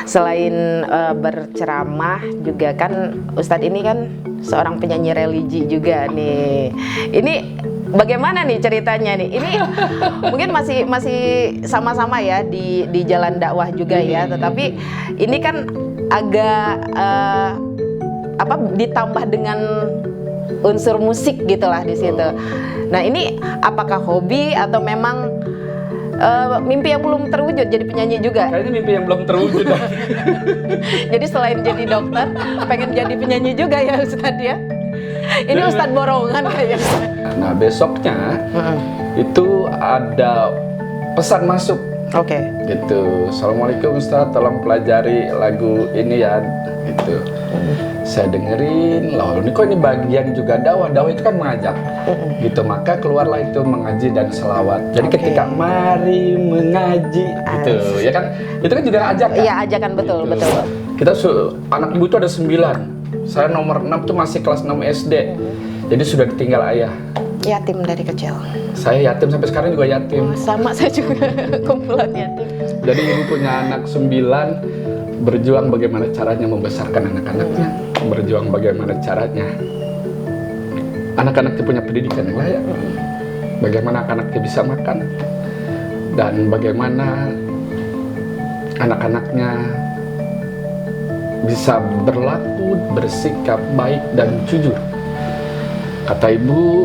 selain berceramah juga kan Ustadz ini kan seorang penyanyi religi juga nih. Ini bagaimana nih ceritanya nih? Ini mungkin masih sama-sama ya di jalan dakwah juga ya, tetapi ini kan agak ditambah dengan unsur musik gitulah di situ. Nah, ini apakah hobi atau memang mimpi yang belum terwujud jadi penyanyi juga? Kayaknya mimpi yang belum terwujud. Jadi selain jadi dokter, pengen jadi penyanyi juga ya Ustadz ya? Ini Ustadz borongan kayaknya. Nah, besoknya itu ada pesan masuk. Oke. Gitu. Assalamualaikum Ustadz, tolong pelajari lagu ini ya. Gitu. Saya dengerin, loh ini kok ini bagian juga dakwah itu kan mengajak. Gitu, maka keluarlah itu mengaji dan selawat. Jadi ketika mari mengaji gitu, ya kan? Itu kan juga ajakan. Iya, ajakan betul, gitu. betul. Kita anak ibu itu ada 9. Saya nomor 6 tuh masih kelas 6 SD. Jadi sudah ditinggal ayah. Yatim dari kecil. Saya yatim sampai sekarang juga yatim. Sama saya juga kumpulan yatim. Jadi ibu punya anak 9, berjuang bagaimana caranya membesarkan anak-anaknya, berjuang bagaimana caranya anak-anaknya punya pendidikan yang layak, bagaimana anak-anaknya bisa makan, dan bagaimana anak-anaknya bisa berlaku, bersikap baik dan jujur. Kata ibu,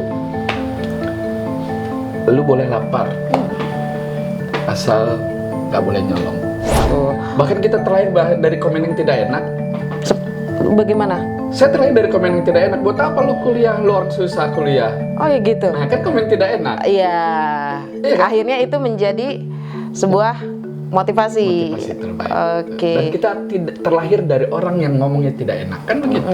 lu boleh lapar, asal gak boleh nyolong. Bahkan kita terlahir dari komen yang tidak enak. Bagaimana? Saya terlahir dari komen yang tidak enak. Buat apa lu kuliah? Lu orang susah kuliah. Oh ya gitu. Nah kan komen tidak enak. Iya. Iya kan? Akhirnya itu menjadi sebuah motivasi. Motivasi terbaik. Oke. Dan kita terlahir dari orang yang ngomongnya tidak enak. Kan begitu.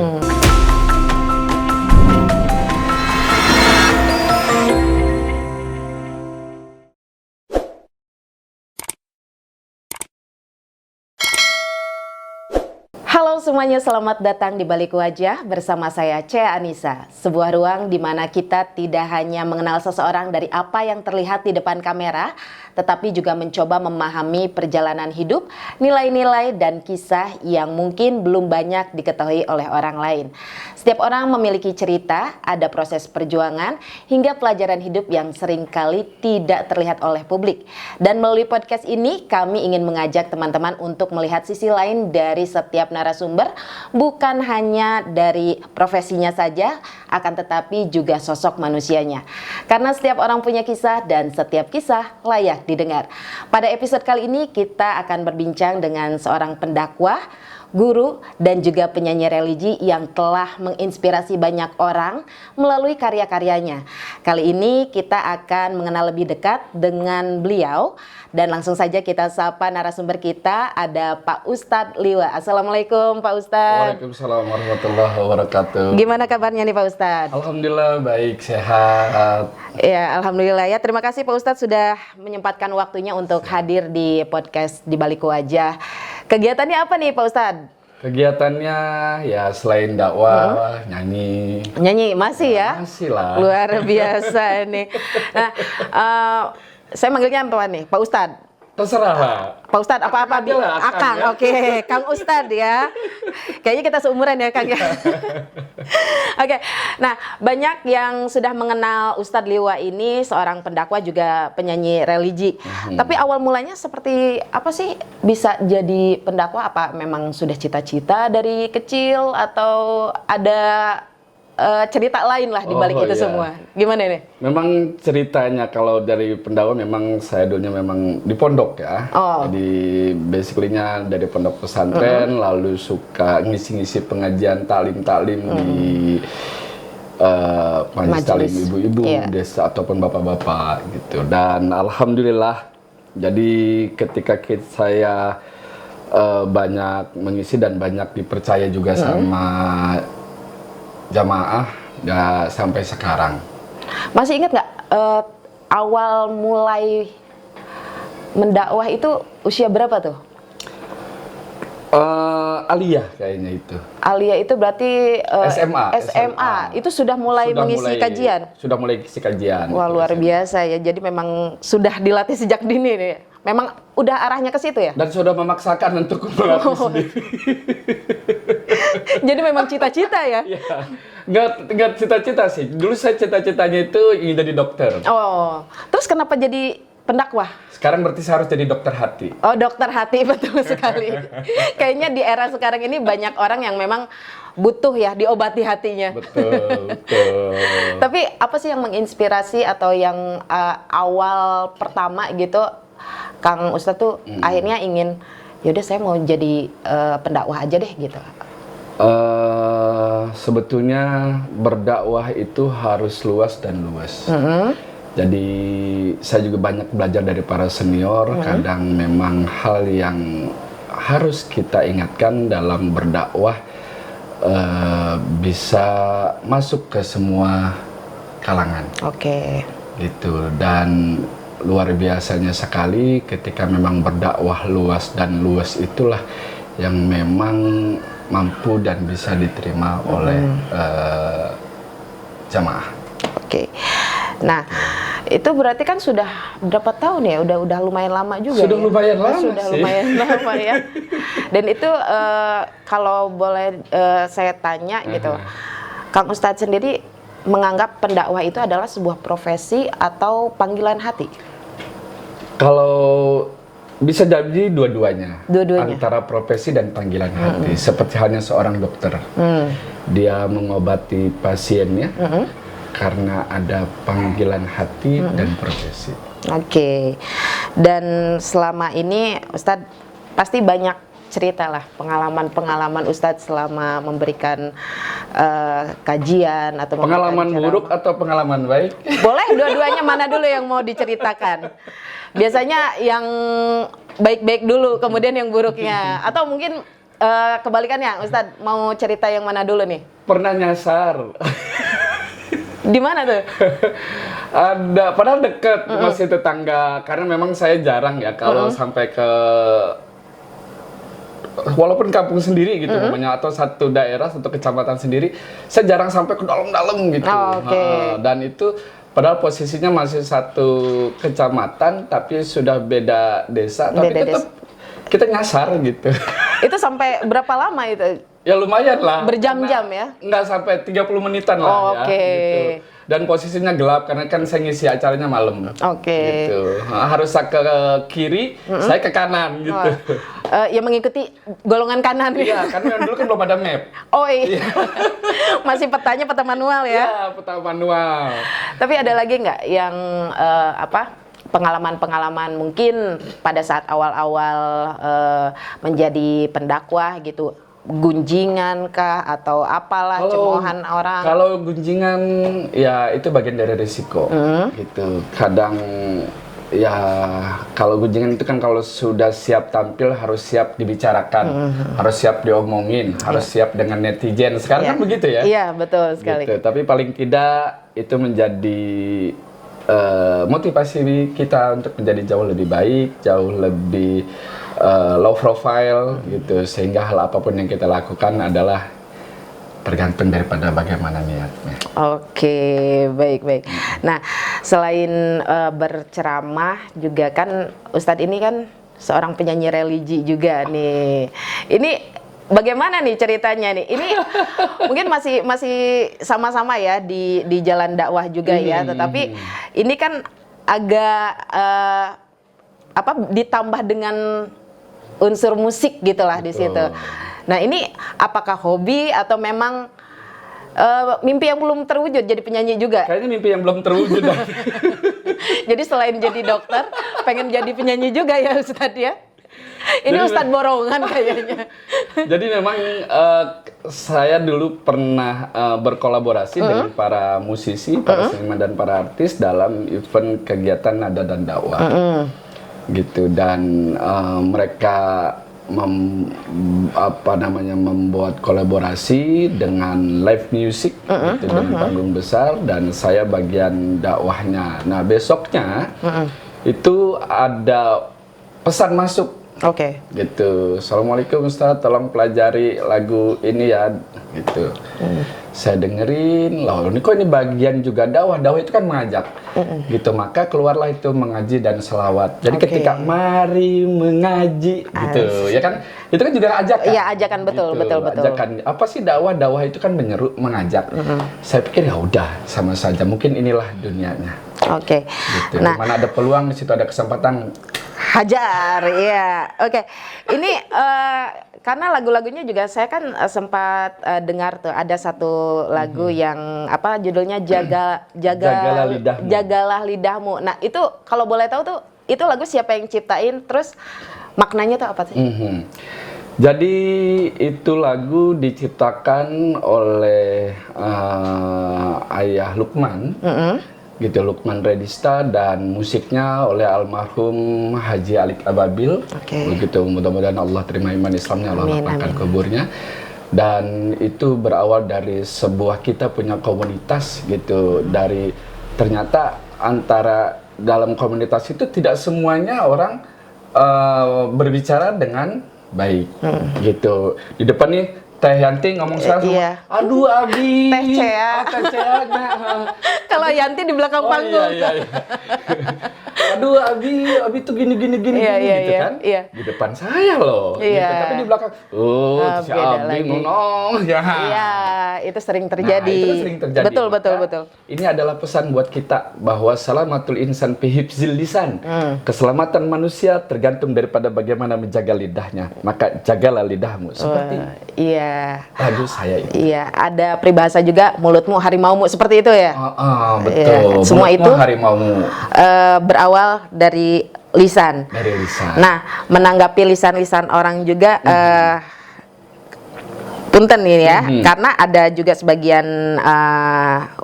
Halo semuanya, selamat datang di Balik Wajah bersama saya Chea Anissa. Sebuah ruang di mana kita tidak hanya mengenal seseorang dari apa yang terlihat di depan kamera, tetapi juga mencoba memahami perjalanan hidup, nilai-nilai dan kisah yang mungkin belum banyak diketahui oleh orang lain. Setiap orang memiliki cerita, ada proses perjuangan, hingga pelajaran hidup yang seringkali tidak terlihat oleh publik. Dan melalui podcast ini, kami ingin mengajak teman-teman untuk melihat sisi lain dari setiap narasumber, bukan hanya dari profesinya saja, akan tetapi juga sosok manusianya. Karena setiap orang punya kisah dan setiap kisah layak didengar. Pada episode kali ini kita akan berbincang dengan seorang pendakwah, guru, dan juga penyanyi religi yang telah menginspirasi banyak orang melalui karya-karyanya. Kali ini kita akan mengenal lebih dekat dengan beliau. Dan langsung saja kita sapa narasumber kita, ada Pak Ustadz Liwa. Assalamualaikum Pak Ustadz. Waalaikumsalam warahmatullahi wabarakatuh. Gimana kabarnya nih Pak Ustadz? Alhamdulillah baik, sehat. Ya, alhamdulillah ya. Terima kasih Pak Ustadz sudah menyempatkan waktunya untuk hadir di podcast di Balik Wajah. Kegiatannya apa nih Pak Ustadz? Kegiatannya ya selain dakwah, nyanyi. Nyanyi masih ya? Masih lah. Luar biasa nih. Nah, saya manggilnya apa nih? Pak Ustadz? Terserah lah. Pak Ustadz apa-apa? Akang aja lah, Akang, Akang, ya. oke. Kang Ustadz ya. Kayaknya kita seumuran ya Kang ya. Oke, nah banyak yang sudah mengenal Ustadz Liwa ini seorang pendakwah juga penyanyi religi. Tapi awal mulanya seperti apa sih bisa jadi pendakwah? Apa memang sudah cita-cita dari kecil atau ada cerita lain lah di balik itu semua? Gimana nih? Memang ceritanya kalau dari pendakwah memang saya dulunya memang di pondok ya. Jadi basically-nya dari pondok pesantren, lalu suka ngisi-ngisi pengajian taklim-taklim di majelis taklim ibu-ibu desa ataupun bapak-bapak gitu. Dan alhamdulillah, jadi ketika saya banyak mengisi dan banyak dipercaya juga sama jamaah ya sampai sekarang. Masih ingat nggak awal mulai mendakwah itu usia berapa tuh? Aliyah kayaknya itu. Aliyah itu berarti SMA. Itu sudah mulai mengisi kajian. Sudah mulai isi kajian. Wah, luar biasa ya. Jadi memang sudah dilatih sejak dini nih. Memang udah arahnya ke situ ya? Dan sudah memaksakan untuk melatih sendiri. Jadi memang cita-cita ya? Iya. Nggak cita-cita sih. Dulu saya cita-citanya itu ingin jadi dokter. Oh, terus kenapa jadi pendakwah? Sekarang berarti saya harus jadi dokter hati. Oh, dokter hati, betul sekali. Kayaknya di era sekarang ini banyak orang yang memang butuh ya diobati hatinya. Betul, betul. Tapi apa sih yang menginspirasi atau yang awal pertama gitu, Kang Ustadz tuh akhirnya ingin, yaudah saya mau jadi pendakwah aja deh gitu. Sebetulnya berdakwah itu harus luas dan luas. Jadi saya juga banyak belajar dari para senior. Kadang memang hal yang harus kita ingatkan dalam berdakwah bisa masuk ke semua kalangan. Oke. Gitu. Dan luar biasanya sekali ketika memang berdakwah luas dan luas itulah yang memang mampu dan bisa diterima oleh jamaah. Oke. Nah, itu berarti kan sudah berapa tahun ya? Udah lumayan lama juga. Sudah ya? lumayan lama Sudah sih. lumayan lama ya. Dan itu kalau boleh saya tanya gitu, Kang Ustadz sendiri menganggap pendakwah itu adalah sebuah profesi atau panggilan hati? Kalau bisa jadi dua-duanya. Dua-duanya. Antara profesi dan panggilan hati. Seperti halnya seorang dokter. Dia mengobati pasiennya karena ada panggilan hati dan profesi. Oke. Dan selama ini Ustadz pasti banyak cerita lah, pengalaman-pengalaman Ustadz selama memberikan kajian atau Pengalaman buruk atau pengalaman baik? Boleh dua-duanya, mana dulu yang mau diceritakan? Biasanya yang baik-baik dulu, kemudian yang buruknya. Atau mungkin kebalikannya, Ustadz mau cerita yang mana dulu nih? Pernah nyasar. Di mana tuh? Ada, padahal deket, masih tetangga. Karena memang saya jarang ya kalau sampai ke walaupun kampung sendiri gitu namanya, atau satu daerah, satu kecamatan sendiri, saya jarang sampai ke dalam-dalam gitu. Dan itu padahal posisinya masih satu kecamatan tapi sudah beda desa, tapi tetap kita nyasar gitu. Itu sampai berapa lama itu? Ya lumayan lah. Berjam-jam ya? Nggak sampai 30 menitan lah ya. Gitu. Dan posisinya gelap karena kan saya ngisi acaranya malam. Gitu. Harus saya ke kiri, saya ke kanan gitu. Ya mengikuti golongan kanan. Iya, karena dulu kan belum ada map. Oh iya. Masih petanya peta manual ya? Iya, peta manual. Tapi ada lagi nggak yang pengalaman-pengalaman mungkin pada saat awal-awal menjadi pendakwah gitu, gunjingan kah atau apalah, cemoohan orang? Kalau gunjingan ya itu bagian dari risiko gitu. Kadang ya kalau gunjingan itu kan kalau sudah siap tampil harus siap dibicarakan, harus siap diomongin, harus siap dengan netizen. Sekarang kan begitu ya? Iya, betul sekali. Gitu. Tapi paling tidak itu menjadi motivasi kita untuk menjadi jauh lebih baik, jauh lebih low profile gitu, sehingga hal apapun yang kita lakukan adalah tergantung daripada bagaimana niatnya. Oke, baik-baik. Nah, selain berceramah juga kan Ustadz ini kan seorang penyanyi religi juga nih. Ini bagaimana nih ceritanya nih? Ini mungkin masih sama-sama ya di jalan dakwah juga ya, tetapi ini kan agak ditambah dengan unsur musik gitulah di situ. Nah, ini apakah hobi atau memang mimpi yang belum terwujud jadi penyanyi juga? Kayaknya mimpi yang belum terwujud. Jadi selain jadi dokter, pengen jadi penyanyi juga ya Ustadz ya? Ini jadi, Ustadz borongan kayaknya. Jadi memang saya dulu pernah berkolaborasi dengan para musisi, para seniman dan para artis dalam event kegiatan nada dan dakwah. Gitu, dan mereka membuat kolaborasi dengan live music gitu, dengan panggung besar, dan saya bagian dakwahnya. Nah, besoknya itu ada pesan masuk. Oke. Gitu. Assalamualaikum Ustaz, tolong pelajari lagu ini ya. gitu. Saya dengerin, loh ini kok ini bagian juga dakwah itu kan mengajak, gitu. Maka keluarlah itu mengaji dan selawat. Jadi ketika mari mengaji, gitu, ya kan, itu kan juga ajakan. Iya, ajakan, betul, gitu. betul. Ajakan apa sih dakwah itu kan menyeru, mengajak. Saya pikir ya udah sama saja, mungkin inilah dunianya. Oke. Gitu. Nah, mana ada peluang di situ ada kesempatan. hajar, iya. Oke. Ini karena lagu-lagunya juga saya kan sempat dengar tuh ada satu lagu yang apa judulnya Jagalah lidahmu. Jagalah lidahmu. Nah, itu kalau boleh tahu tuh itu lagu siapa yang ciptain, terus maknanya tuh apa sih? Jadi itu lagu diciptakan oleh ayah Lukman. Gitu, Lukman Redista, dan musiknya oleh almarhum Haji Alik Ababil. Begitu, mudah-mudahan Allah terima iman Islamnya, Allah lapangkan kuburnya. Dan itu berawal dari sebuah kita punya komunitas gitu, dari ternyata antara dalam komunitas itu tidak semuanya orang berbicara dengan baik gitu. Di depan nih Teh Yanti ngomong sekarang aduh Abi, Teh Cea. Kalau Yanti di belakang panggung. Iya. Aduh Abi tuh gini gitu kan. Di depan saya loh. Gitu. Tapi di belakang, si Abi nonong. Iya, itu sering terjadi. Nah, itu sering terjadi. Betul. Ini adalah pesan buat kita bahwa salamatul insan fi hifzil lisan. Keselamatan manusia tergantung daripada bagaimana menjaga lidahnya. Maka jagalah lidahmu. Seperti lagu saya itu. Iya, ada peribahasa juga, mulutmu harimaumu, seperti itu ya. Betul. Semua mulutmu itu harimaumu. Berawal dari lisan. Nah, menanggapi lisan-lisan orang juga punten ini ya, karena ada juga sebagian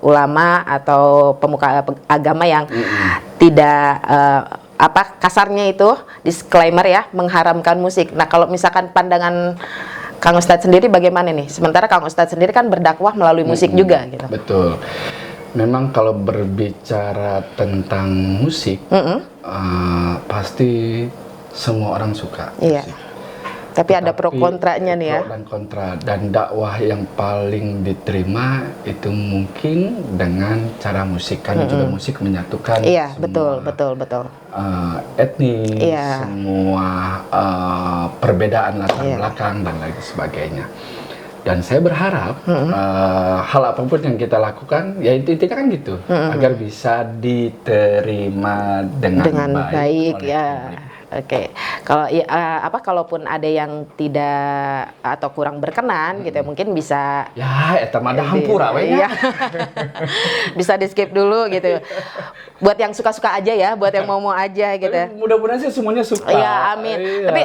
ulama atau pemuka agama yang tidak kasarnya itu disclaimer ya, mengharamkan musik. Nah, kalau misalkan pandangan Kang Ustadz sendiri bagaimana nih? Sementara Kang Ustadz sendiri kan berdakwah melalui musik juga gitu. Betul. Memang kalau berbicara tentang musik, pasti semua orang suka. Iya. Tapi ada pro kontranya nih ya. Pro dan kontra, dan dakwah yang paling diterima itu mungkin dengan cara musik, kan juga musik menyatukan. Iya, semua, betul. Etnis, semua perbedaan latar belakang dan lain sebagainya. Dan saya berharap hal apapun yang kita lakukan, ya intinya kan gitu, agar bisa diterima dengan baik ya. Oke, kalau kalaupun ada yang tidak atau kurang berkenan gitu ya, mungkin bisa eta mah ada hampura we nya. Bisa di skip dulu gitu. Buat yang suka-suka aja ya, buat yang mau aja gitu. Mudah-mudahan sih semuanya suka. Iya, amin. Tapi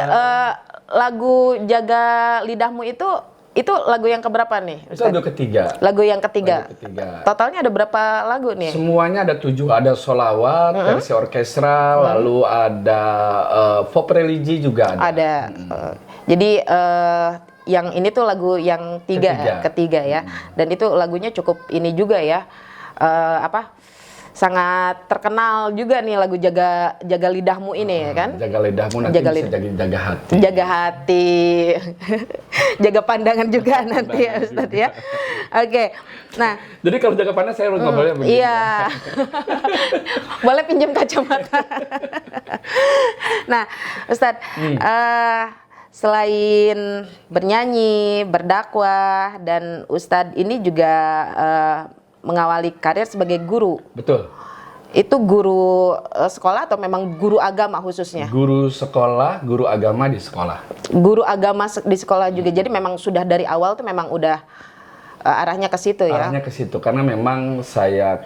lagu Jaga Lidahmu itu lagu yang keberapa nih, Ustaz? Itu lagu ketiga. Lagu yang ketiga. Totalnya ada berapa lagu nih? Semuanya ada 7. Ada solawat, versi orkestra, lalu ada pop religi juga ada. Jadi yang ini tuh lagu yang ketiga ya. Dan itu lagunya cukup ini juga ya. Sangat terkenal juga nih lagu Jaga Lidahmu ini ya kan? Jaga lidahmu nanti bisa jaga hati. Jaga hati. Jaga pandangan juga nanti ya Ustadz ya. Oke. Nah, jadi kalau jaga pandangan saya ngobrolnya begini. Iya. Boleh pinjam kacamata. Nah, Ustadz, selain bernyanyi, berdakwah, dan Ustadz ini juga mengawali karir sebagai guru. Betul. Itu guru sekolah atau memang guru agama khususnya? Guru sekolah, guru agama di sekolah. Guru agama di sekolah juga. Jadi memang sudah dari awal tuh memang udah arahnya ke situ ya? Arahnya ke situ, karena memang saya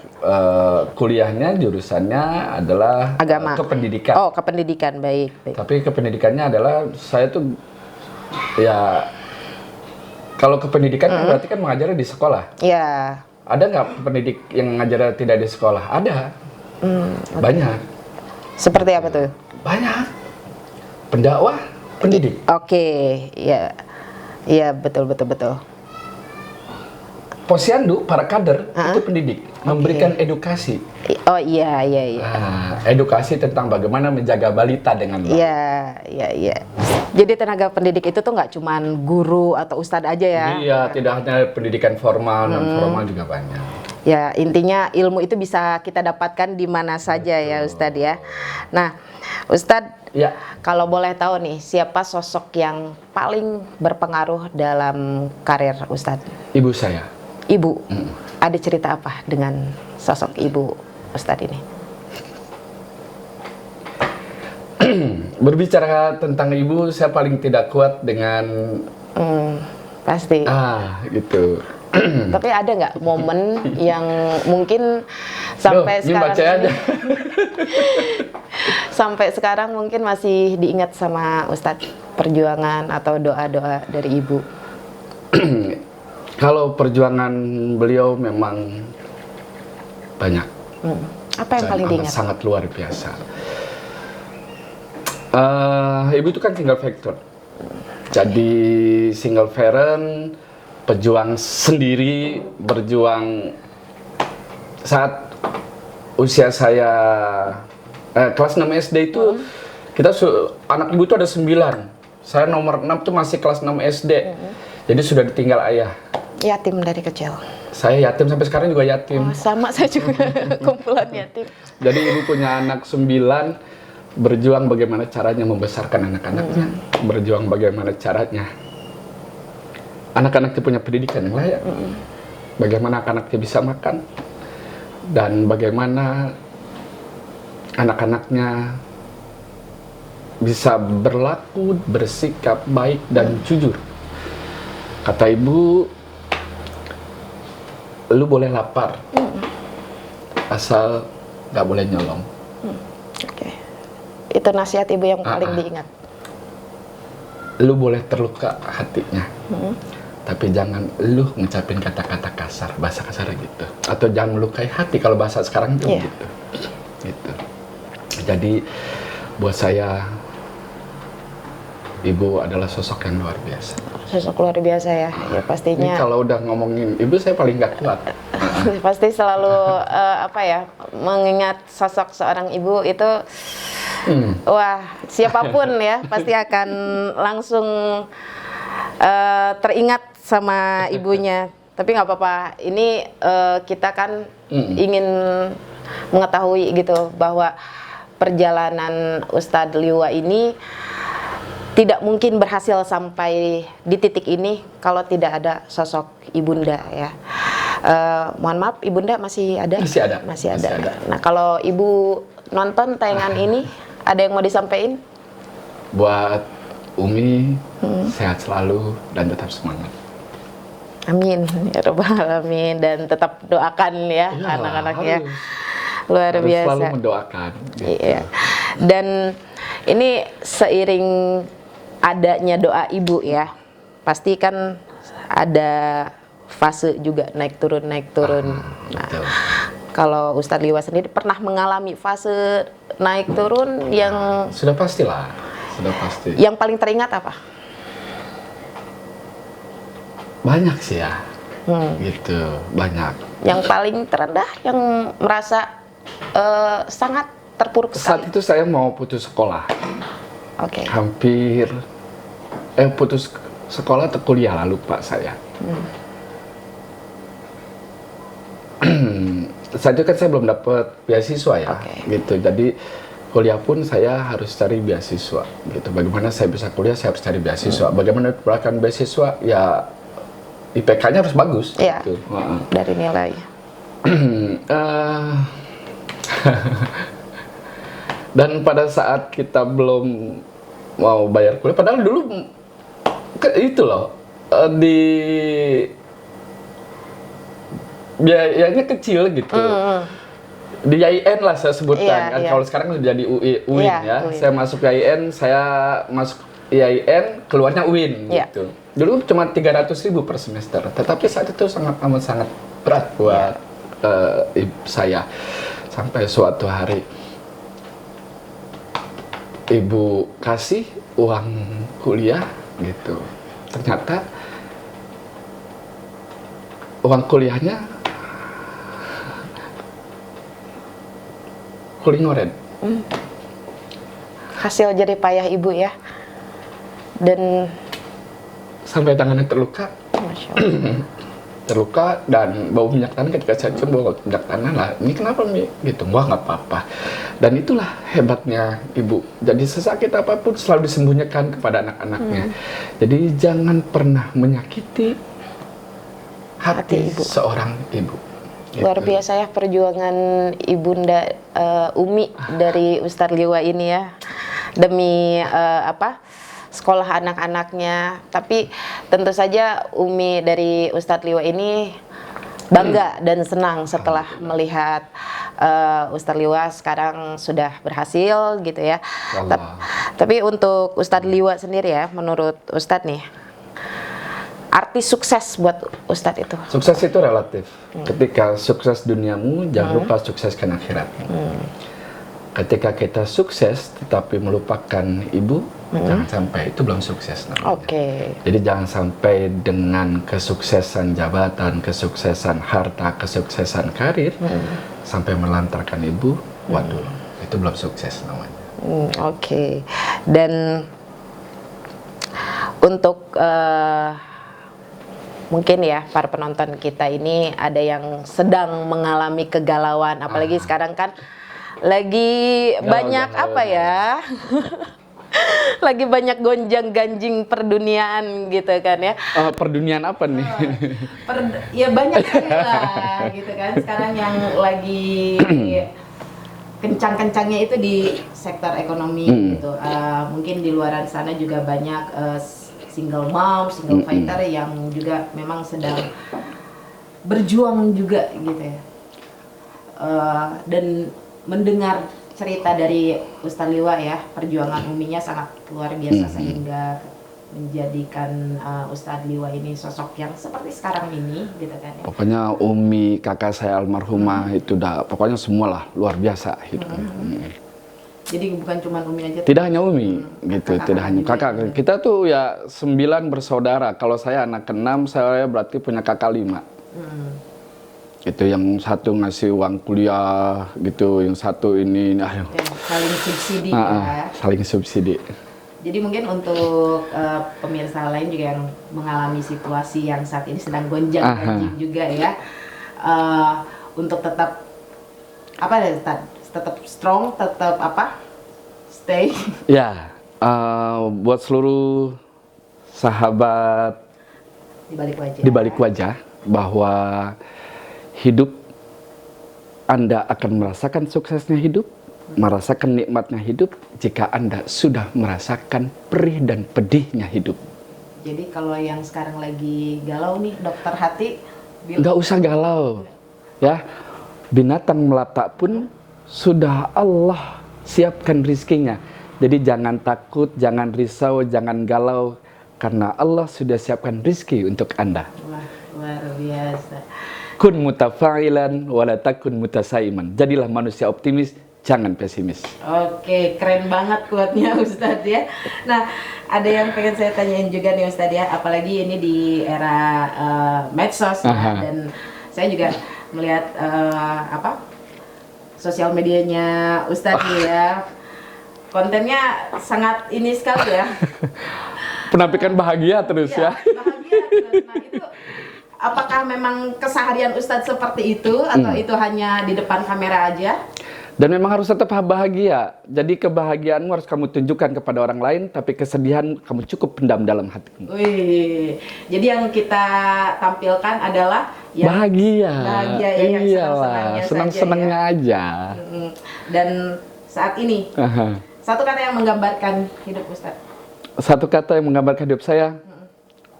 kuliahnya jurusannya adalah agama. Kependidikan. Oh, kependidikan, baik. Tapi kependidikannya adalah saya tuh ya kalau kependidikan kan berarti kan mengajarnya di sekolah. Iya. Ada nggak pendidik yang ngajar tidak di sekolah? Ada. Banyak. Seperti apa tuh? Banyak. Pendakwah, pendidik. Oke, iya. Iya, betul. Posyandu, para kader, itu pendidik. Memberikan edukasi. Oh iya. Edukasi tentang bagaimana menjaga balita dengan baik. Iya. Jadi tenaga pendidik itu tuh nggak cuman guru atau ustadz aja ya? Iya, tidak hanya pendidikan formal, non formal juga banyak. Ya, intinya ilmu itu bisa kita dapatkan di mana saja ya Ustadz ya. Nah, Ustadz, Ya, kalau boleh tahu nih, siapa sosok yang paling berpengaruh dalam karir Ustadz? ibu saya. Ibu, ada cerita apa dengan sosok ibu Ustadz ini? Berbicara tentang ibu, saya paling tidak kuat dengan Pasti. gitu. Tapi ada nggak momen yang mungkin sampai Loh, ini sekarang baca ini, aja. sampai sekarang mungkin masih diingat sama Ustadz perjuangan atau doa-doa dari ibu? Kalau perjuangan beliau memang banyak. Apa yang Dan paling amat diingat? sangat luar biasa. Ibu itu kan single factor. Jadi single parent, pejuang sendiri, berjuang saat usia saya kelas 6 SD itu kita anak ibu itu ada 9. Saya nomor 6 tuh masih kelas 6 SD. Jadi sudah ditinggal ayah. Yatim dari kecil. Saya yatim sampai sekarang juga yatim. Oh, sama saya juga kumpulan yatim. Jadi ibu punya anak 9, berjuang bagaimana caranya membesarkan anak-anaknya, berjuang bagaimana caranya anak-anaknya punya pendidikan yang layak, bagaimana anak-anaknya bisa makan, dan bagaimana anak-anaknya bisa berlaku, bersikap baik dan jujur. Kata ibu, lu boleh lapar, asal nggak boleh nyolong. Oke. Itu nasihat ibu yang paling diingat. Lu boleh terluka hatinya, tapi jangan lu ngucapin kata-kata kasar, bahasa kasar gitu. Atau jangan melukai hati, kalau bahasa sekarang itu gitu. Gitu. Jadi buat saya, ibu adalah sosok yang luar biasa. Sosok luar biasa ya. Ya Ini pastinya. kalau udah ngomongin ibu, saya paling nggak kuat. Pasti selalu mengingat sosok seorang ibu itu, wah, siapapun ya pasti akan langsung teringat sama ibunya. Tapi nggak apa-apa, ini kita kan ingin mengetahui gitu bahwa perjalanan Ustadz Liwa ini tidak mungkin berhasil sampai di titik ini kalau tidak ada sosok ibunda ya. Mohon maaf, ibunda masih ada? Masih ada. Masih ada. Nah, kalau ibu nonton tayangan ini, ada yang mau disampaikan? Buat Umi, sehat selalu dan tetap semangat. Amin ya rabbal alamin, dan tetap doakan ya anak-anaknya. Luar Harus biasa. selalu mendoakan. Gitu. Iya. Dan ini seiring adanya doa ibu ya, pasti kan ada fase juga naik turun. Nah, Betul. kalau Ustadz Liwa sendiri pernah mengalami fase naik turun yang Sudah pastilah, sudah pasti. yang paling teringat apa? Banyak sih ya, gitu, banyak. Yang paling terendah, yang merasa sangat terpuruk Saat sekali. itu saya mau putus sekolah, Oke. hampir, putus sekolah atau kuliah lah, lupa saya. Saat itu kan saya belum dapat beasiswa ya, gitu. Jadi kuliah pun saya harus cari beasiswa, gitu. Bagaimana saya bisa kuliah, saya harus cari beasiswa. Bagaimana mendapatkan beasiswa, ya IPK-nya harus bagus. Iya. Gitu. Dari nilai. Dan pada saat kita belum mau bayar kuliah, padahal dulu itu loh, di biayanya kecil gitu. Di IAIN lah saya sebutkan, kan. Kalau sekarang udah jadi UIN ya. UIN. Saya masuk IAIN, saya masuk IAIN, keluarnya UIN gitu. Dulu cuma 300.000 per semester, tetapi saat itu amat sangat berat buat saya. Sampai suatu hari ibu kasih uang kuliah gitu. Ternyata uang kuliahnya kuling oren. Hasil jerih payah ibu ya. Dan sampai tangannya terluka. Masya Allah. Terluka dan bau minyak tanah. Ketika saya cium bau minyak tanah lah, ini kenapa Mi? Gitu, wah nggak apa-apa. Dan itulah hebatnya ibu. Jadi sesakit apapun selalu disembunyikan kepada anak-anaknya. Jadi jangan pernah menyakiti hati ibu. seorang ibu. Gitu. Luar biasa ya perjuangan Ibunda Umi dari Ustadz Liwa ini ya, demi sekolah anak-anaknya. Tapi tentu saja Umi dari Ustadz Liwa ini bangga dan senang setelah melihat Ustadz Liwa sekarang sudah berhasil gitu ya. Tapi untuk Ustadz Liwa sendiri ya, menurut Ustadz nih, arti sukses buat Ustadz itu? Sukses itu relatif. Ketika sukses duniamu, jangan lupa sukseskan akhirat. Ketika kita sukses tetapi melupakan ibu, jangan sampai, itu belum sukses namanya. Jadi jangan sampai dengan kesuksesan jabatan, kesuksesan harta, kesuksesan karir, sampai melantarkan ibu, waduh, itu belum sukses namanya. Dan untuk mungkin ya para penonton kita ini ada yang sedang mengalami kegalauan, apalagi sekarang kan lagi banyak lagi banyak gonjang-ganjing perduniaan gitu kan ya. Perduniaan apa nih? Ya banyak sekali lah gitu kan. Sekarang yang lagi kencang-kencangnya itu di sektor ekonomi gitu. Mungkin di luar sana juga banyak single mom, single fighter yang juga memang sedang berjuang juga gitu ya. Dan mendengar cerita dari Ustadz Liwa ya, perjuangan Uminya sangat luar biasa sehingga menjadikan Ustadz Liwa ini sosok yang seperti sekarang ini gitu kan ya. Pokoknya Umi, kakak saya almarhumah itu udah, pokoknya semualah luar biasa gitu. Jadi bukan cuma Umi aja. Tidak hanya Umi, gitu. Tidak hanya kakak. Kita tuh ya 9 bersaudara. Kalau saya anak ke-6, saya berarti punya kakak 5. Gitu, yang satu ngasih uang kuliah, gitu. Yang satu ini. Saling subsidi ya. Saling subsidi. Jadi mungkin untuk pemirsa lain juga yang mengalami situasi yang saat ini sedang gonjang-ganjing juga ya. Untuk tetap tetap strong, tetap stay. Ya, buat seluruh sahabat di balik wajah bahwa hidup Anda akan merasakan suksesnya hidup, merasakan nikmatnya hidup jika Anda sudah merasakan perih dan pedihnya hidup. Jadi kalau yang sekarang lagi galau nih, dokter hati, nggak usah galau, ya. Binatang melata pun sudah Allah siapkan rizkinya. Jadi jangan takut, jangan risau, jangan galau, karena Allah sudah siapkan rizki untuk Anda. Wah, luar biasa. Kun mutafa'ilan wala takun mutasaiman. Jadilah manusia optimis, jangan pesimis. Oke, keren banget kuatnya Ustadz ya. Nah, ada yang pengen saya tanyain juga nih Ustadz ya, apalagi ini di era medsos ya, dan saya juga melihat sosial medianya Ustadz ya, kontennya sangat ini sekali ya. Penampilan bahagia terus ya. Bahagia terus. Nah itu apakah memang keseharian Ustadz seperti itu atau itu hanya di depan kamera aja? Dan memang harus tetap bahagia. Jadi kebahagiaanmu harus kamu tunjukkan kepada orang lain, tapi kesedihan kamu cukup pendam dalam hatimu. Wih, jadi yang kita tampilkan adalah yang bahagia ya, yang senang-senangnya aja. Dan saat ini, satu kata yang menggambarkan hidup Ustadz. Satu kata yang menggambarkan hidup saya,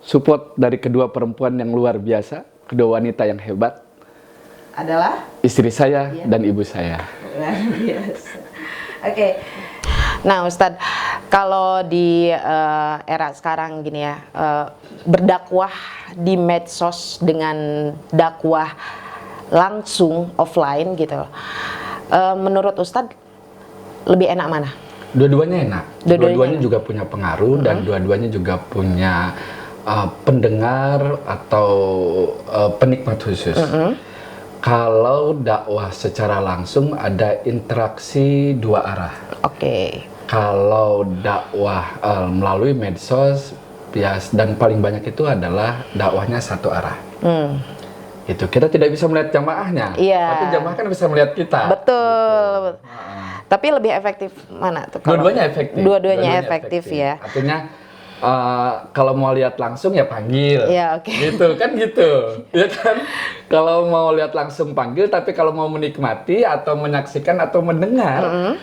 support dari kedua perempuan yang luar biasa, kedua wanita yang hebat. Adalah? Istri saya dan ibu saya. Luar biasa. Oke. Nah Ustadz, kalau di era sekarang gini ya, berdakwah di medsos dengan dakwah langsung offline gitu, menurut Ustadz lebih enak mana? Dua-duanya enak. Dua-duanya juga punya pengaruh dan dua-duanya juga punya pendengar atau penikmat khusus. Kalau dakwah secara langsung ada interaksi dua arah. Kalau dakwah melalui medsos, dan paling banyak itu adalah dakwahnya satu arah. Itu kita tidak bisa melihat jamaahnya, tapi jamaah kan bisa melihat kita. Betul. Gitu. Tapi lebih efektif mana tuh? Dua-duanya efektif. Dua-duanya efektif ya. Artinya kalau mau lihat langsung ya panggil. Ya, oke. Gitu kan gitu. Ya kan? Kalau mau lihat langsung panggil, tapi kalau mau menikmati atau menyaksikan atau mendengar,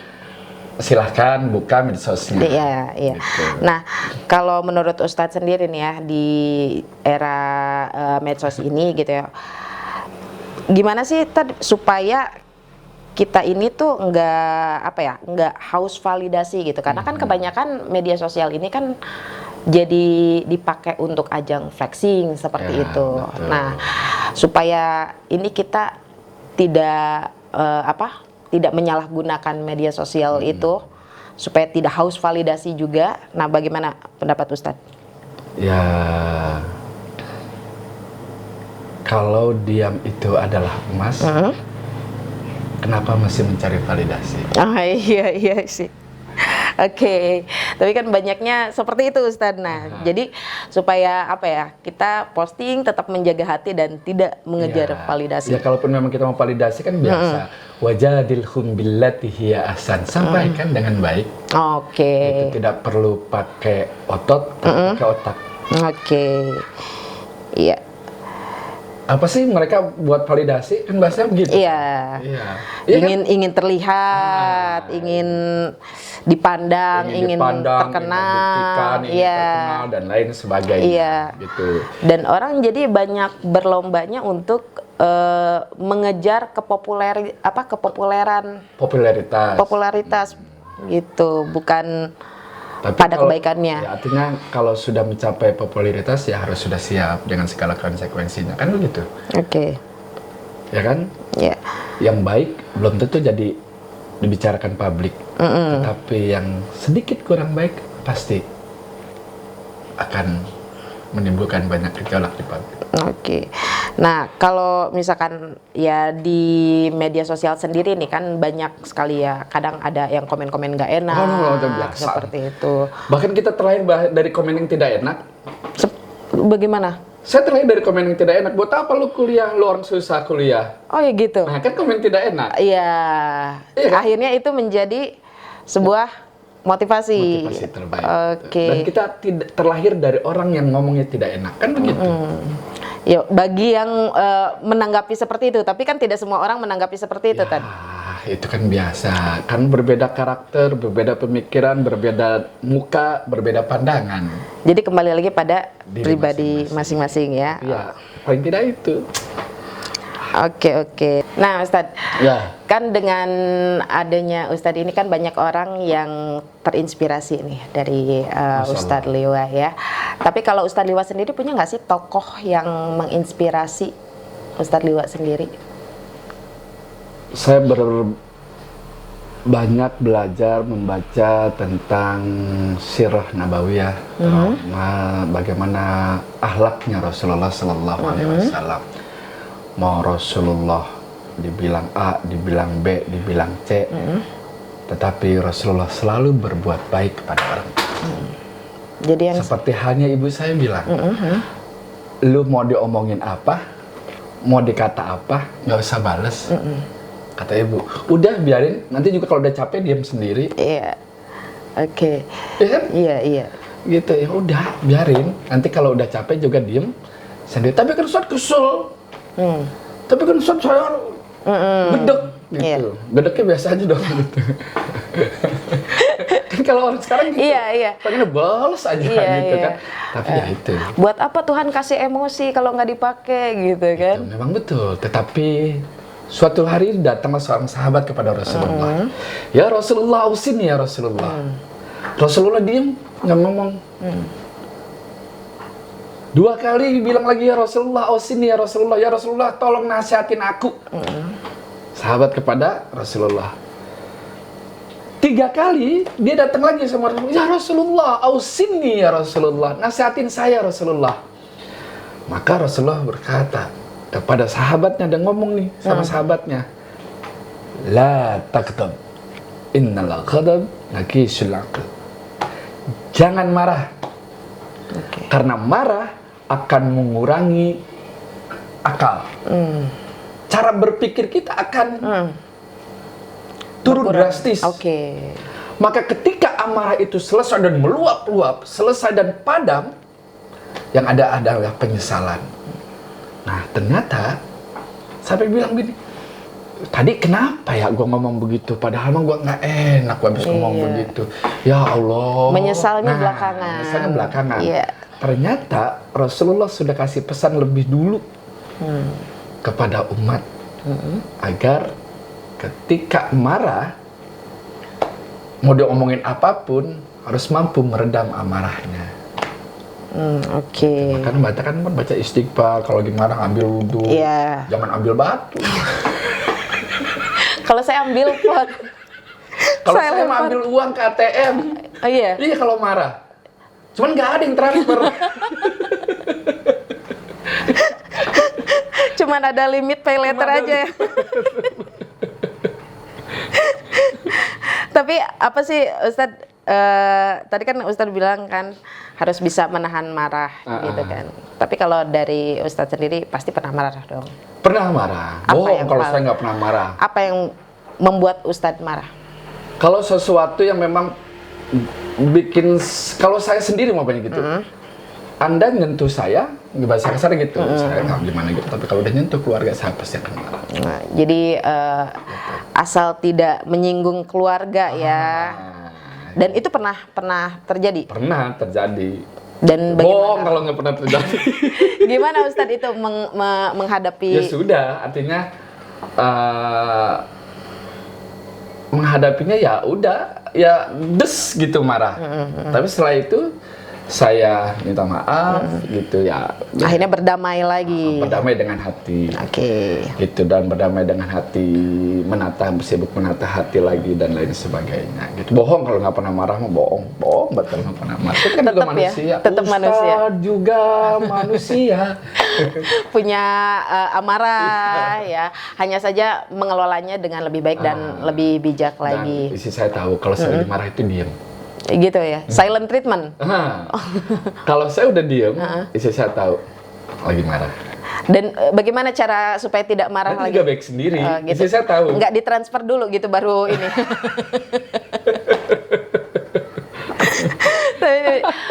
silahkan buka medsosnya. Iya. Gitu. Nah, kalau menurut Ustadz sendiri nih ya di era medsos ini gitu ya, gimana sih supaya kita ini tuh nggak haus validasi gitu? Karena kan kebanyakan media sosial ini kan jadi dipakai untuk ajang flexing seperti itu. Betul. Nah, supaya ini kita tidak tidak menyalahgunakan media sosial itu, supaya tidak haus validasi juga. Nah, bagaimana pendapat Ustadz? Ya, kalau diam itu adalah emas, kenapa masih mencari validasi? Iya sih. Oke, tapi kan banyaknya seperti itu Ustadz. Nah, jadi supaya kita posting tetap menjaga hati dan tidak mengejar validasi. Ya, kalaupun memang kita mau validasi kan biasa. Wajadilhum billati hiya ahsan. Sampaikan dengan baik. Oke. Itu tidak perlu pakai otot, tapi pakai otak. Oke. Iya. Apa sih mereka buat validasi? Kan bahasanya begitu. Iya. Ingin terlihat, ingin dipandang, ingin terkenal, ingin terkenal dan lain sebagainya. Iya. Gitu. Dan orang jadi banyak berlombanya untuk mengejar popularitas gitu, bukan pada kebaikannya. Ya, artinya kalau sudah mencapai popularitas ya harus sudah siap dengan segala konsekuensinya, kan begitu. Oke. Ya kan? Ya. Yang baik belum tentu jadi dibicarakan publik, tetapi yang sedikit kurang baik pasti akan menimbulkan banyak gejolak di publik. Oke. Nah, kalau misalkan ya di media sosial sendiri nih kan banyak sekali ya, kadang ada yang komen-komen nggak enak, seperti itu. Bahkan kita terlahir dari komen yang tidak enak. Bagaimana? Saya terlahir dari komen yang tidak enak. Buat apa lu kuliah? Lu orang susah kuliah. Oh ya gitu. Nah, kan komen tidak enak. Iya. Kan? Akhirnya itu menjadi sebuah motivasi terbaik. Oke. Dan kita terlahir dari orang yang ngomongnya tidak enak, kan begitu. Ya, bagi yang menanggapi seperti itu, tapi kan tidak semua orang menanggapi seperti itu, Tan. Itu kan biasa, kan berbeda karakter, berbeda pemikiran, berbeda muka, berbeda pandangan. Jadi kembali lagi pada pribadi masing-masing ya. Iya, paling tidak itu. Oke. Nah, Ustadz, kan dengan adanya Ustadz ini kan banyak orang yang terinspirasi nih dari Ustadz Liwa ya. Tapi kalau Ustadz Liwa sendiri punya nggak sih tokoh yang menginspirasi Ustadz Liwa sendiri? Saya banyak belajar membaca tentang sirah nabawiyah, bagaimana akhlaknya Rasulullah Sallallahu Alaihi Wasallam. Mau Rasulullah dibilang A, dibilang B, dibilang C, tetapi Rasulullah selalu berbuat baik kepada orang. Jadi yang seperti halnya ibu saya bilang, lu mau diomongin apa, mau dikata apa, nggak usah bales. Kata ibu, udah biarin, nanti juga kalau udah capek diam sendiri. Iya, oke. Iya. Gitu ya, udah biarin, nanti kalau udah capek juga diem sendiri. Tapi kan Ustadz kesel. Tapi kan Ustadz saya gedek gitu. Iya. Gedeknya biasa aja dong gitu. Kan kalau orang sekarang gitu. Iya. Pengen balas aja gitu kan. Tapi ya itu. Buat apa Tuhan kasih emosi kalau nggak dipakai gitu kan? Itu memang betul. Tetapi suatu hari datanglah seorang sahabat kepada Rasulullah. Ya Rasulullah, ausini ya Rasulullah. Rasulullah diem, nggak ngomong. 2 kali bilang lagi ya Rasulullah, ausini ya Rasulullah, ya Rasulullah tolong nasihatin aku. Sahabat kepada Rasulullah. 3 kali dia datang lagi sama Rasulullah, ya Rasulullah, ausini ya Rasulullah, nasihatin saya Rasulullah. Maka Rasulullah berkata kepada sahabatnya, dan ngomong nih sama sahabatnya, la taktab, Innal ghadab naqisul aql. Jangan marah. Karena marah akan mengurangi akal. Cara berpikir kita akan turun drastis. Maka ketika amarah itu selesai dan meluap-luap, selesai dan padam, yang ada adalah penyesalan. Nah, ternyata sampai bilang gini, tadi kenapa ya gue ngomong begitu? Padahal mah gue nggak enak gue habis ngomong begitu. Ya Allah. Menyesalnya belakangan. Menyesalnya belakangan. Ternyata Rasulullah sudah kasih pesan lebih dulu kepada umat agar ketika marah, mau diomongin apapun harus mampu meredam amarahnya. Makanya baca istighfar, kalau lagi marah ambil wudhu, jangan ambil batu. Kalau saya ambil pot. Kalau saya mau ambil uang ke ATM. Iya kalau marah. Cuman nggak ada yang transfer. Cuman ada limit pay later aja ya. Tapi apa sih Ustadz, tadi kan Ustadz bilang kan harus bisa menahan marah gitu kan. Tapi kalau dari Ustadz sendiri pasti pernah marah dong. Pernah marah. Bohong kalau saya nggak pernah marah. Apa yang membuat Ustadz marah? Kalau sesuatu yang memang bikin, kalau saya sendiri mau banyak gitu. Anda nyentuh saya, bahasa kasar gitu, saya nggak gimana gitu. Tapi kalau udah nyentuh keluarga saya pasti akan marah. Nah, jadi asal tidak menyinggung keluarga ya. Dan itu pernah terjadi? Pernah terjadi. Dan bagaimana? Bohong kalau nggak pernah terjadi. Gimana Ustadz itu menghadapi? Ya sudah, artinya menghadapinya ya udah, ya des gitu marah. Tapi setelah itu saya minta maaf gitu ya. Akhirnya berdamai lagi. Berdamai dengan hati. Gitu, dan berdamai dengan hati, sibuk menata hati lagi dan lain sebagainya. Gitu. Bohong kalau nggak pernah marah mah bohong betul nggak pernah marah. Itu kan juga manusia. Tetap manusia. Juga manusia. Punya amarah ya. Hanya saja mengelolanya dengan lebih baik dan lebih bijak lagi. Dan istri saya tahu kalau saya lagi marah itu diam. Gitu ya, silent treatment. Kalau saya udah diem, istri saya tahu lagi marah. Dan bagaimana cara supaya tidak marah lagi? Juga baik sendiri, gitu. Istri saya tahu. Nggak ditransfer dulu gitu baru ini.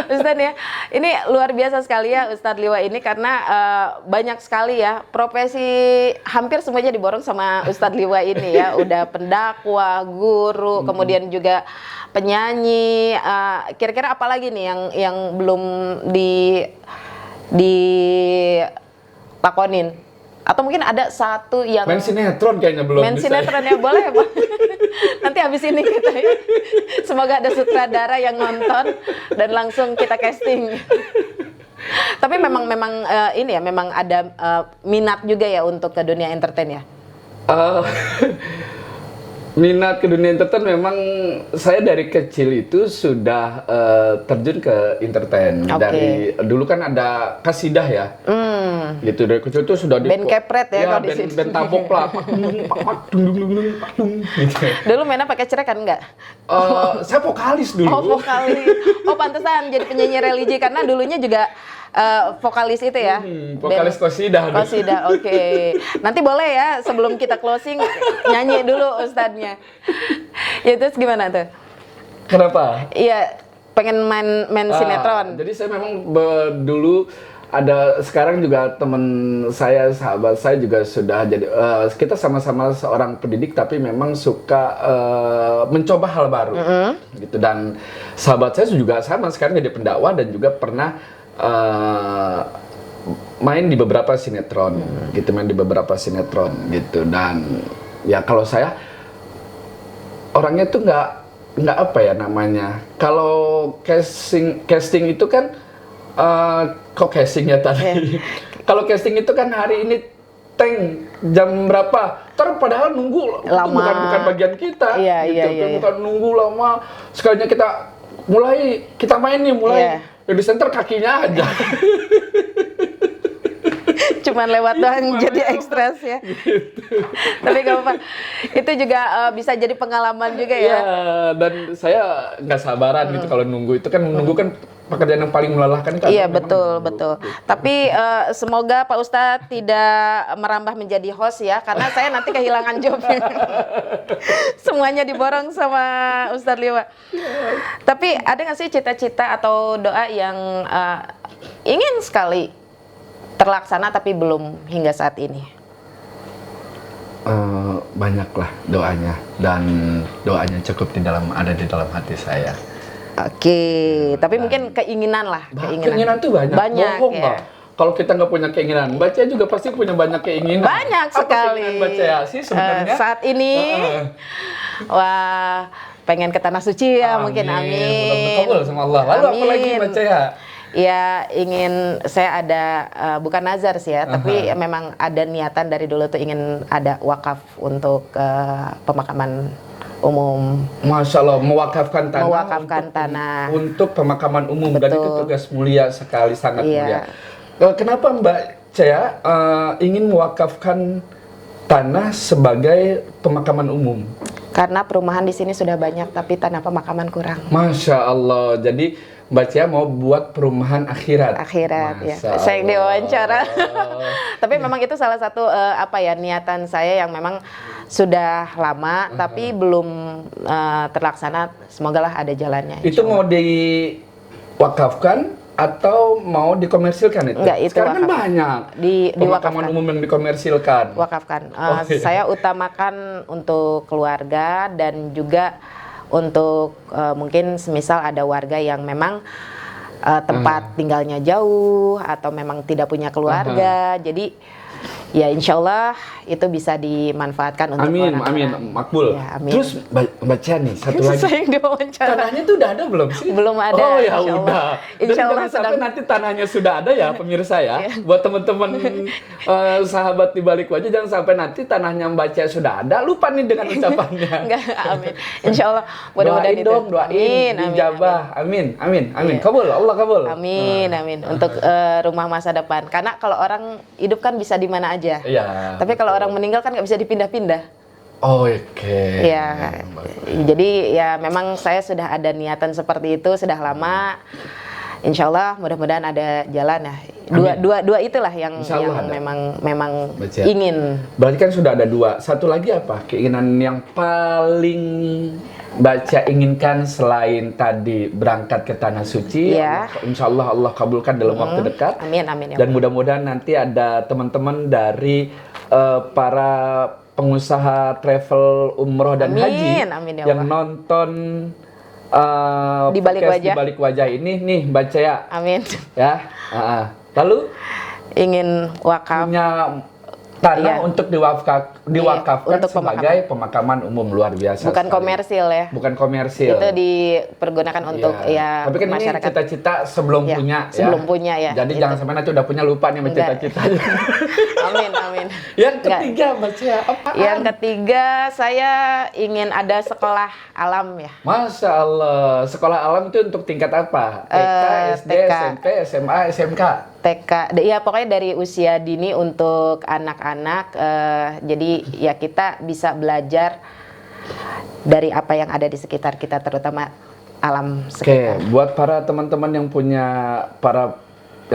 Ustadz ya, ini luar biasa sekali ya Ustadz Liwa ini karena banyak sekali ya profesi, hampir semuanya diborong sama Ustadz Liwa ini ya. Udah pendakwah, guru, kemudian juga penyanyi. Kira-kira apa lagi nih yang belum dilakonin? Atau mungkin ada satu yang main sinetron kayaknya belum. Main sinetron ya boleh Pak. Nanti habis ini kita ya. Semoga ada sutradara yang nonton dan langsung kita casting. Tapi memang ini ya, memang ada minat juga ya untuk ke dunia entertain ya. Minat ke dunia entertain memang saya dari kecil itu sudah terjun ke entertain. Dari dulu kan ada kasidah ya. Gitu dari kecil itu sudah di band kepret ya kalau di situ. Band tabok lah. Gitu. Dulu mainnya pakai cerek kan enggak? Saya vokalis dulu. Oh, vokalis. Oh, pantesan jadi penyanyi religi karena dulunya juga vokalis itu ya. Vokalis qasidah. Qasidah, oke. Nanti boleh ya sebelum kita closing nyanyi dulu ustadznya. Ya terus gimana tuh? Kenapa? Iya, pengen main sinetron. Jadi saya memang dulu ada, sekarang juga teman saya, sahabat saya juga sudah jadi, kita sama-sama seorang pendidik tapi memang suka mencoba hal baru gitu. Dan sahabat saya juga sama sekarang jadi pendakwah dan juga pernah main di beberapa sinetron gitu, gitu. Dan ya kalau saya orangnya tuh nggak apa ya namanya, kalau casting itu kan kok castingnya tadi? Kalau casting itu kan hari ini jam berapa? Padahal nunggu lama. Bukan bagian kita. Iya. Bukan nunggu lama. Sekalinya kita main nih mulai. Di center kakinya aja. Cuman lewat doang jadi ekstras ya. Tapi gak apa-apa. Itu juga bisa jadi pengalaman juga ya. Iya, dan saya nggak sabaran gitu kalau nunggu. Itu kan nunggu kan pekerjaan yang paling melelahkan kan. Iya, memang betul, nunggu. betul. Tapi semoga Pak Ustadz tidak merambah menjadi host ya, karena saya nanti kehilangan job. Semuanya diborong sama Ustadz Liwa. Tapi ada nggak sih cita-cita atau doa yang ingin sekali terlaksana tapi belum hingga saat ini? Banyaklah doanya, dan doanya cukup ada di dalam hati saya. Oke, tapi mungkin keinginan lah. Keinginan tuh banyak. Bohong, ya. Pak. Kalau kita nggak punya keinginan, baca juga pasti punya banyak keinginan. Banyak sekali. Apa keinginan baca ya sih sebenarnya? Saat ini, wah, pengen ke tanah suci ya, mungkin amin. Kabul sama Allah. Lalu apa lagi baca ya? Ya, saya ada bukan nazar sih ya, tapi memang ada niatan dari dulu tuh ingin ada wakaf untuk pemakaman umum. Masya Allah, mewakafkan tanah untuk pemakaman umum. Betul. Dan itu tugas mulia sekali, sangat Iya. mulia. Kenapa Mbak Cea ingin mewakafkan tanah sebagai pemakaman umum? Karena perumahan di sini sudah banyak, tapi tanah pemakaman kurang. Masya Allah, jadi Mbak Cea mau buat perumahan akhirat. Ya. Masya Saya yang Allah. diwawancara. Tapi memang itu salah satu niatan saya yang memang sudah lama, tapi belum terlaksana. Semogalah ada jalannya. Itu mau diwakafkan atau mau dikomersilkan itu? Enggak, itu sekarang kan wakaf. banyak pemakaman umum yang dikomersilkan. Wakafkan. Iya. Saya utamakan untuk keluarga dan juga untuk mungkin semisal ada warga yang memang tempat tinggalnya jauh atau memang tidak punya keluarga. Jadi ya insya Allah itu bisa dimanfaatkan untuk Amin, makbul. Ya, amin. Terus baca nih satu lagi. Saya yang diwawancara. Tanahnya tuh udah ada belum sih? Belum ada. Oh ya insya Allah. udah. Insya Allah Dan jangan sampai nanti tanahnya sudah ada ya pemirsa ya. Buat teman-teman sahabat di balik wajah, jangan sampai nanti tanahnya baca sudah ada, lupa nih dengan ucapannya. Enggak, amin. Insya Allah mudah-mudahan Doain dong, doain. Dijabah. Amin. Iya. Kabul, Allah kabul. Amin. Untuk rumah masa depan. Karena kalau orang hidup kan bisa di mana aja. Iya. Tapi kalau orang meninggal kan nggak bisa dipindah-pindah. Oh, oke. Ya, jadi ya memang saya sudah ada niatan seperti itu sudah lama. Insya Allah mudah-mudahan ada jalan ya. Dua itulah yang memang ingin. Berarti kan sudah ada dua. Satu lagi apa? Keinginan yang paling baca inginkan selain tadi berangkat ke tanah suci. Ya. Insya Allah Allah kabulkan dalam waktu dekat. Amin ya. Dan mudah-mudahan nanti ada teman-teman dari para pengusaha travel umroh dan haji amin ya yang Allah. nonton Di balik wajah. Di balik wajah ini nih baca ya. Amin. Ya. Lalu Ingin wakaf. punya tanah untuk diwakafkan untuk sebagai pemakaman umum, luar biasa. Bukan sekali. komersil ya. Bukan komersil. Itu dipergunakan untuk ya Tapi kan masyarakat. ini cita-cita sebelum Ya, punya sebelum punya ya. Jadi Itu. jangan sampai nanti udah punya lupa nih sama Enggak. cita-citanya. Amin. Yang ketiga baca apaan? Yang ketiga saya ingin ada sekolah alam ya. Masya Allah, sekolah alam itu untuk tingkat apa? TK, SD, TK. SMP, SMA, SMK? TK, ya pokoknya dari usia dini untuk anak-anak. Jadi ya kita bisa belajar dari apa yang ada di sekitar kita, terutama alam sekitar. Oke, buat para teman-teman yang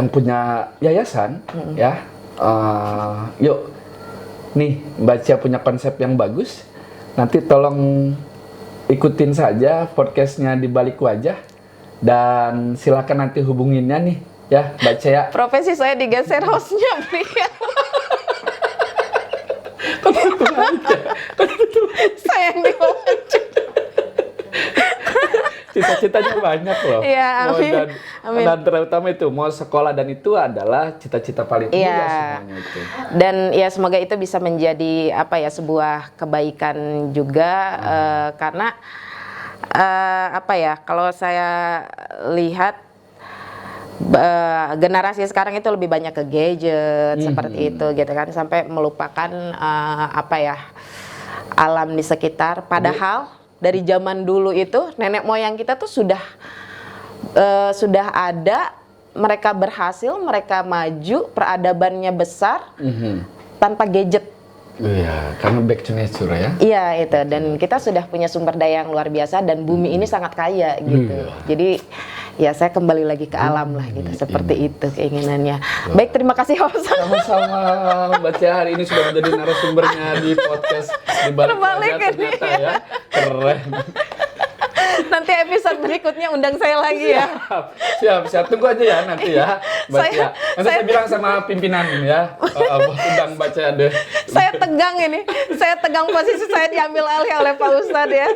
punya yayasan, ya, yuk, nih baca punya konsep yang bagus. Nanti tolong ikutin saja podcastnya di balik wajah dan silakan nanti hubunginnya nih, ya, baca ya. Profesi saya digeser hostnya, beliau. Saya yang diwawancara. Cita-citanya banyak loh. Iya, amin. Amin. Dan terutama itu mau sekolah, dan itu adalah cita-cita paling mulia semuanya itu. Dan ya semoga itu bisa menjadi sebuah kebaikan juga karena kalau saya lihat generasi sekarang itu lebih banyak ke gadget seperti itu gitu kan, sampai melupakan alam di sekitar. Padahal dari zaman dulu itu nenek moyang kita tuh sudah ada mereka berhasil, mereka maju, peradabannya besar tanpa gadget. Iya, karena back to nature ya. Iya itu, dan kita sudah punya sumber daya yang luar biasa dan bumi ini sangat kaya gitu. Jadi ya saya kembali lagi ke alam lah gitu, seperti itu keinginannya. Baik, terima kasih host. Sama-sama Mbak Cia, hari ini sudah menjadi narasumbernya di podcast di balik Terbalik wajah ini, ternyata ya. Keren. Nanti episode berikutnya undang saya lagi ya. Siap. Tunggu aja ya nanti ya, Mbak Cia. Nanti saya bilang sama pimpinan ya, undang Mbak Cia deh. Saya tegang ini, saya tegang posisi saya diambil alih oleh Pak Ustadz ya.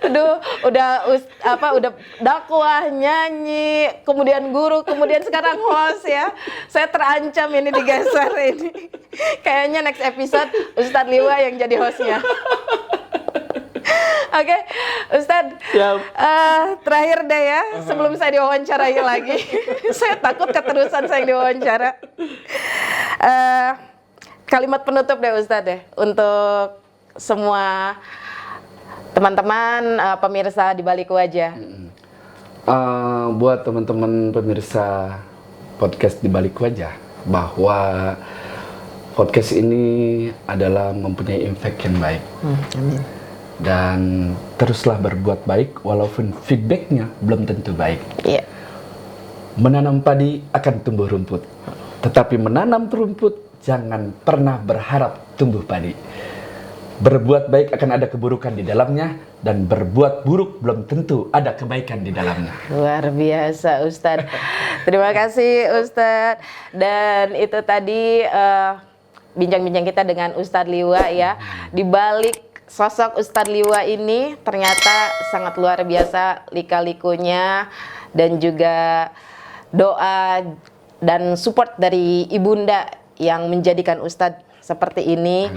Aduh, udah dakwah, nyanyi, kemudian guru, kemudian sekarang host ya. Saya terancam ini digeser ini. Kayaknya next episode Ustadz Liwa yang jadi hostnya. Oke, Ustadz, terakhir deh ya, sebelum saya diwawancarai lagi. Saya takut keterusan saya diwawancara. Kalimat penutup deh Ustadz deh, untuk semua teman-teman pemirsa di balik wajah. Buat teman-teman pemirsa podcast di balik wajah, bahwa podcast ini adalah mempunyai impact yang baik. Amin. Dan teruslah berbuat baik walaupun feedbacknya belum tentu baik. Iya. Menanam padi akan tumbuh rumput, tetapi menanam rumput jangan pernah berharap tumbuh padi. Berbuat baik akan ada keburukan di dalamnya, dan berbuat buruk belum tentu ada kebaikan di dalamnya. Luar biasa Ustadz. Terima kasih Ustadz. Dan itu tadi bincang-bincang kita dengan Ustadz Liwa ya. Di balik sosok Ustadz Liwa ini ternyata sangat luar biasa lika-likunya, dan juga doa dan support dari ibunda yang menjadikan Ustadz seperti ini.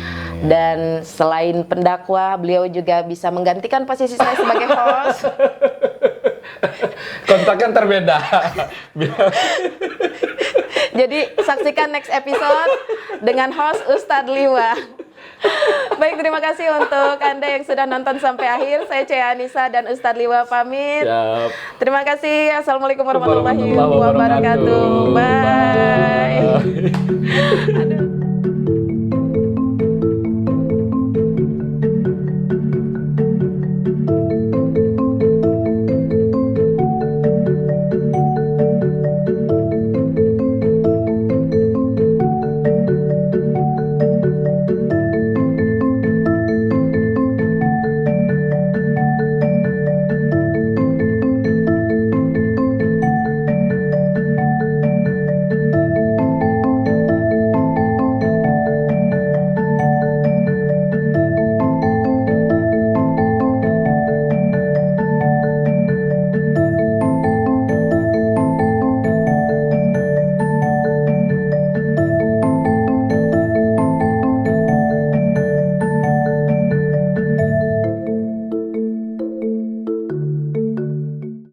Dan selain pendakwah, beliau juga bisa menggantikan posisi saya sebagai host. Kontaknya terbeda. Jadi saksikan next episode dengan host Ustadz Liwa. Baik, terima kasih untuk Anda yang sudah nonton sampai akhir. Saya Cia Anissa dan Ustadz Liwa pamit. Siap. Terima kasih. Assalamualaikum warahmatullahi Warahmatullahi wabarakatuh. wabarakatuh. Bye.